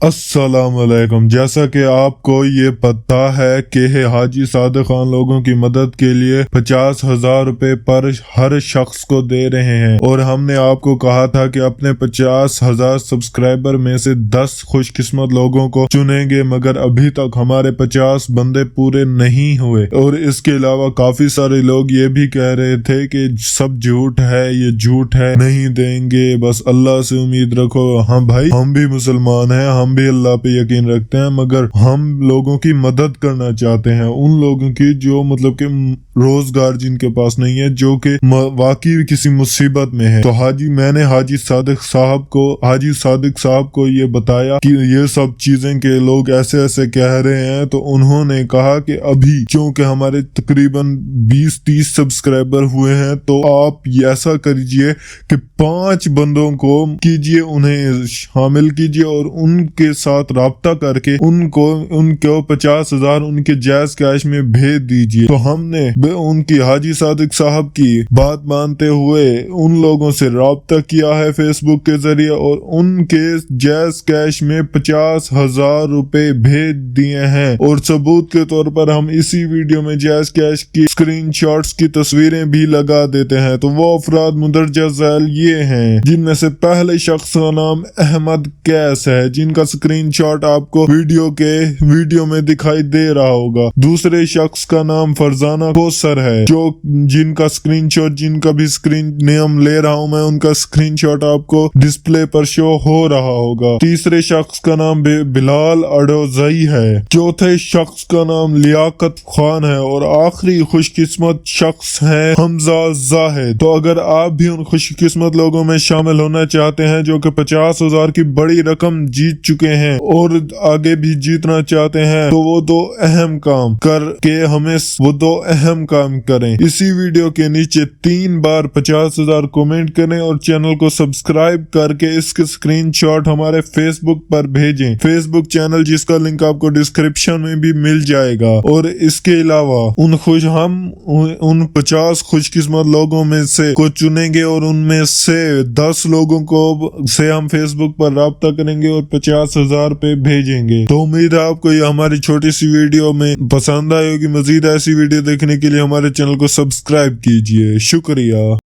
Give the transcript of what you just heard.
अस्सलाम वालेकुम। जैसा कि आपको ये पता है कि हाजी सादिक खान लोगों की मदद के लिए 50,000 रुपए पर हर शख्स को दे रहे हैं, और हमने आपको कहा था कि अपने 50,000 सब्सक्राइबर में से 10 खुशकिस्मत लोगों को चुनेंगे, मगर अभी तक हमारे 50 बंदे पूरे नहीं हुए। और इसके अलावा काफी सारे लोग ये भी कह रहे थे कि सब झूठ है, ये झूठ है, नहीं देंगे, बस अल्लाह से उम्मीद रखो। हाँ भाई, हम भी मुसलमान हैं, हम भी अल्लाह पे यकीन रखते हैं, मगर हम लोगों की मदद करना चाहते हैं, उन लोगों की जो मतलब कि रोजगार जिनके पास नहीं है, जो कि वाकई किसी मुसीबत में है। तो मैंने हाजी सादिक साहब को ये बताया कि ये सब चीजें के लोग ऐसे ऐसे कह रहे हैं। तो उन्होंने कहा कि अभी क्योंकि हमारे तकरीबन 20-30 सब्सक्राइबर हुए हैं, तो आप ऐसा करिए कि 5 बंदों को कीजिए, उन्हें शामिल कीजिए और उनके साथ राब्ता करके उनको 50,000 उनके जायज कैश में भेज दीजिए। तो हमने उनकी हाजी सादिक साहब की बात मानते हुए उन लोगों से राब्ता किया है फेसबुक के जरिए, और उनके जायज कैश में 50,000 रुपए भेज दिए हैं। और सबूत के तौर पर हम इसी वीडियो में जायज कैश की स्क्रीनशॉट्स की तस्वीरें भी लगा देते हैं। तो वो अफराद मुंदरजा झैल ये हैं, जिनमें से पहले शख्स का नाम अहमद कैस है, जिनका स्क्रीनशॉट आपको वीडियो में दिखाई दे रहा होगा। दूसरे शख्स का नाम फरजाना कोसर है, जिनका स्क्रीनशॉट, जिनका भी स्क्रीन नेम ले रहा हूं मैं, उनका स्क्रीनशॉट आपको डिस्प्ले पर शो हो रहा होगा। तीसरे शख्स का नाम बिलाल अडोजई है, चौथे शख्स का नाम लियाकत खान है, और आखिरी खुशकिस्मत शख्स है हमजा जाहिद। तो अगर आप भी उन खुशकिस्मत लोगों में शामिल होना चाहते हैं जो कि 50,000 की बड़ी रकम जीत चुके हैं और आगे भी जीतना चाहते हैं, तो वो दो अहम काम करें। इसी वीडियो के नीचे 3 बार 50,000 कमेंट करें और चैनल को सब्सक्राइब करके इसके स्क्रीनशॉट हमारे फेसबुक पर भेजें। फेसबुक चैनल जिसका लिंक आपको डिस्क्रिप्शन में भी मिल जाएगा। और इसके अलावा उन 50 खुशकिस्मत लोगों में से को चुनेंगे और उनमें से 10 लोगों को से हम फेसबुक पर राब्ता करेंगे और 50,000 पे भेजेंगे। तो उम्मीद है आपको ये हमारी छोटी सी वीडियो में पसंद आई होगी। मजीद ऐसी वीडियो देखने के लिए हमारे चैनल को सब्सक्राइब कीजिए। शुक्रिया।